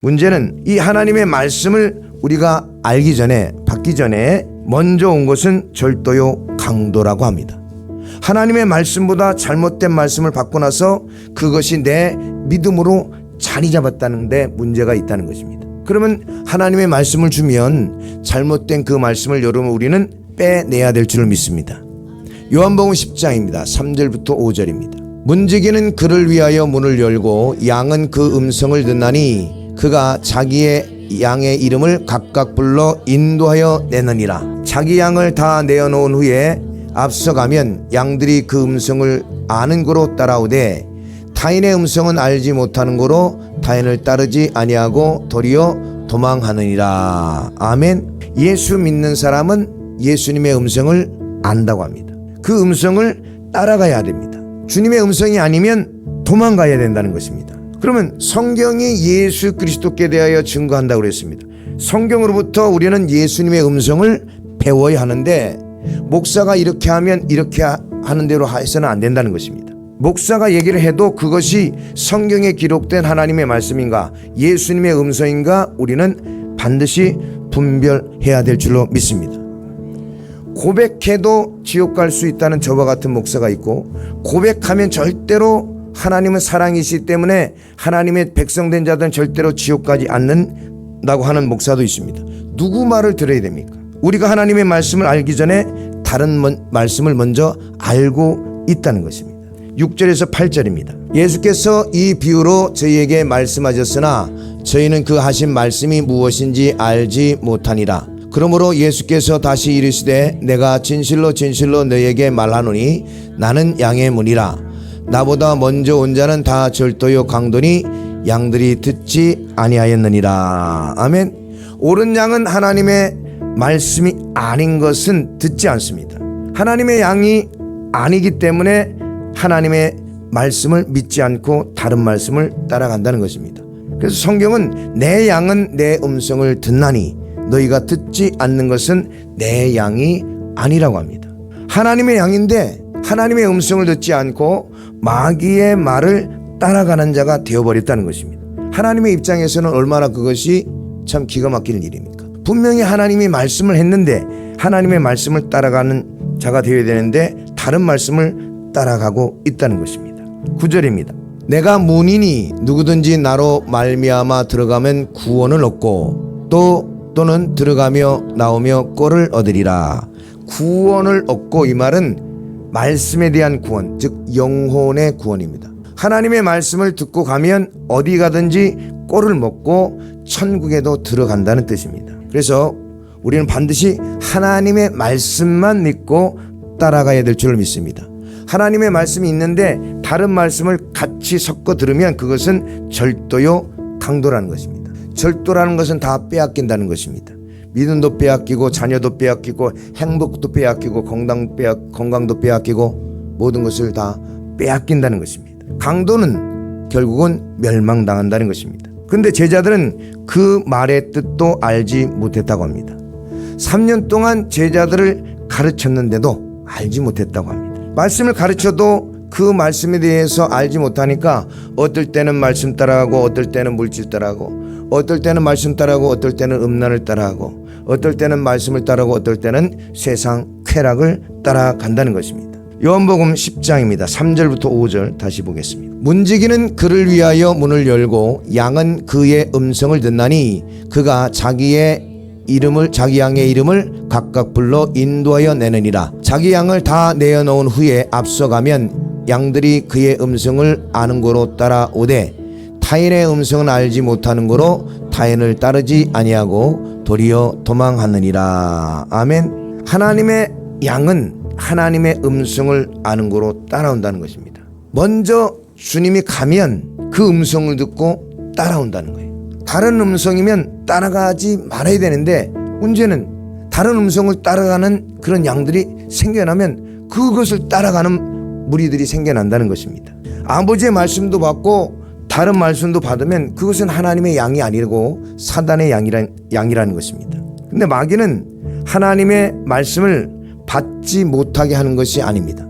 문제는 이 하나님의 말씀을 우리가 알기 전에, 받기 전에 먼저 온 것은 절도요 강도라고 합니다. 하나님의 말씀보다 잘못된 말씀을 받고 나서 그것이 내 믿음으로 자리 잡았다는 데 문제가 있다는 것입니다. 그러면 하나님의 말씀을 주면 잘못된 그 말씀을 여러분 우리는 빼내야 될 줄을 믿습니다. 요한복음 10장입니다. 3절부터 5절입니다. 문지기는 그를 위하여 문을 열고 양은 그 음성을 듣나니 그가 자기의 양의 이름을 각각 불러 인도하여 내느니라. 자기 양을 다 내어놓은 후에 앞서가면 양들이 그 음성을 아는 고로 따라오되 타인의 음성은 알지 못하는 고로 타인을 따르지 아니하고 도리어 도망하느니라. 아멘. 예수 믿는 사람은 예수님의 음성을 안다고 합니다. 그 음성을 따라가야 됩니다. 주님의 음성이 아니면 도망가야 된다는 것입니다. 그러면 성경이 예수 그리스도께 대하여 증거한다고 그랬습니다. 성경으로부터 우리는 예수님의 음성을 배워야 하는데 목사가 이렇게 하면 이렇게 하는 대로 해서는 안 된다는 것입니다. 목사가 얘기를 해도 그것이 성경에 기록된 하나님의 말씀인가 예수님의 음성인가 우리는 반드시 분별해야 될 줄로 믿습니다. 고백해도 지옥 갈 수 있다는 저와 같은 목사가 있고, 고백하면 절대로 하나님은 사랑이시기 때문에 하나님의 백성된 자들은 절대로 지옥 가지 않는다고 하는 목사도 있습니다. 누구 말을 들어야 됩니까? 우리가 하나님의 말씀을 알기 전에 다른 말씀을 먼저 알고 있다는 것입니다. 6절에서 8절입니다. 예수께서 이 비유로 저희에게 말씀하셨으나 저희는 그 하신 말씀이 무엇인지 알지 못하니라. 그러므로 예수께서 다시 이르시되 내가 진실로 진실로 너희에게 말하노니 나는 양의 문이라. 나보다 먼저 온 자는 다 절도요 강도니 양들이 듣지 아니하였느니라. 아멘. 옳은 양은 하나님의 말씀이 아닌 것은 듣지 않습니다. 하나님의 양이 아니기 때문에 하나님의 말씀을 믿지 않고 다른 말씀을 따라간다는 것입니다. 그래서 성경은 내 양은 내 음성을 듣나니 너희가 듣지 않는 것은 내 양이 아니라고 합니다. 하나님의 양인데 하나님의 음성을 듣지 않고 마귀의 말을 따라가는 자가 되어버렸다는 것입니다. 하나님의 입장에서는 얼마나 그것이 참 기가 막히는 일입니까? 분명히 하나님이 말씀을 했는데 하나님의 말씀을 따라가는 자가 되어야 되는데 다른 말씀을 따라가고 있다는 것입니다. 9절입니다. 내가 문이니 누구든지 나로 말미암아 들어가면 구원을 얻고 또는 들어가며 나오며 꼴을 얻으리라. 구원을 얻고, 이 말은 말씀에 대한 구원, 즉 영혼의 구원입니다. 하나님의 말씀을 듣고 가면 어디 가든지 꼴을 먹고 천국에도 들어간다는 뜻입니다. 그래서 우리는 반드시 하나님의 말씀만 믿고 따라가야 될 줄 믿습니다. 하나님의 말씀이 있는데 다른 말씀을 같이 섞어 들으면 그것은 절도요 강도라는 것입니다. 절도라는 것은 다 빼앗긴다는 것입니다. 믿음도 빼앗기고 자녀도 빼앗기고 행복도 빼앗기고 건강도 빼앗기고 모든 것을 다 빼앗긴다는 것입니다. 강도는 결국은 멸망당한다는 것입니다. 그런데 제자들은 그 말의 뜻도 알지 못했다고 합니다. 3년 동안 제자들을 가르쳤는데도 알지 못했다고 합니다. 말씀을 가르쳐도 그 말씀에 대해서 알지 못하니까 어떨 때는 말씀 따라가고 어떨 때는 물질 따라가고 어떨 때는 말씀 따라가고 어떨 때는 음란을 따라가고 어떨 때는 말씀을 따라가고 어떨 때는 세상 쾌락을 따라간다는 것입니다. 요한복음 10장입니다. 3절부터 5절 다시 보겠습니다. 문지기는 그를 위하여 문을 열고 양은 그의 음성을 듣나니 그가 자기 양의 이름을 각각 불러 인도하여 내느니라. 자기 양을 다 내어놓은 후에 앞서가면 양들이 그의 음성을 아는 고로 따라오되 타인의 음성은 알지 못하는 고로 타인을 따르지 아니하고 도리어 도망하느니라. 아멘. 하나님의 양은 하나님의 음성을 아는 고로 따라온다는 것입니다. 먼저 주님이 가면 그 음성을 듣고 따라온다는 거예요. 다른 음성이면 따라가지 말아야 되는데 문제는 다른 음성을 따라가는 그런 양들이 생겨나면 그것을 따라가는 무리들이 생겨난다는 것입니다. 아버지의 말씀도 받고 다른 말씀도 받으면 그것은 하나님의 양이 아니고 사단의 양이라는 것입니다. 근데 마귀는 하나님의 말씀을 받지 못하게 하는 것이 아닙니다.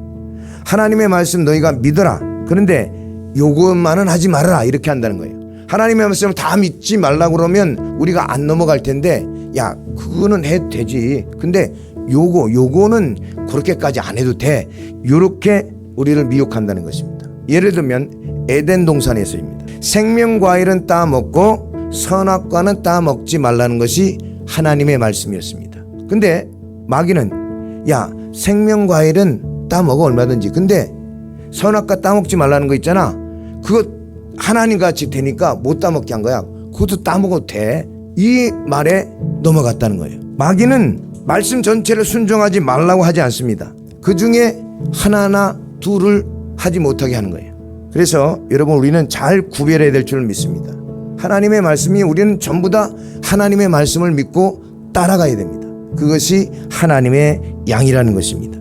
하나님의 말씀 너희가 믿어라. 그런데 요것만은 하지 말아라. 이렇게 한다는 거예요. 하나님의 말씀을 다 믿지 말라고 그러면 우리가 안 넘어갈 텐데, 야, 그거는 해도 되지. 근데 요거는 그렇게까지 안 해도 돼. 요렇게 우리를 미혹한다는 것입니다. 예를 들면 에덴 동산에서입니다. 생명과일은 따먹고 선악과는 따먹지 말라는 것이 하나님의 말씀이었습니다. 근데 마귀는, 야, 생명과일은 따먹어 얼마든지. 근데 선악과 따먹지 말라는 거 있잖아. 그거 하나님같이 되니까 못 따먹게 한 거야. 그것도 따먹어도 돼. 이 말에 넘어갔다는 거예요. 마귀는 말씀 전체를 순종하지 말라고 하지 않습니다. 그 중에 하나나 둘을 하지 못하게 하는 거예요. 그래서 여러분, 우리는 잘 구별해야 될 줄 믿습니다. 하나님의 말씀이, 우리는 전부 다 하나님의 말씀을 믿고 따라가야 됩니다. 그것이 하나님의 양이라는 것입니다.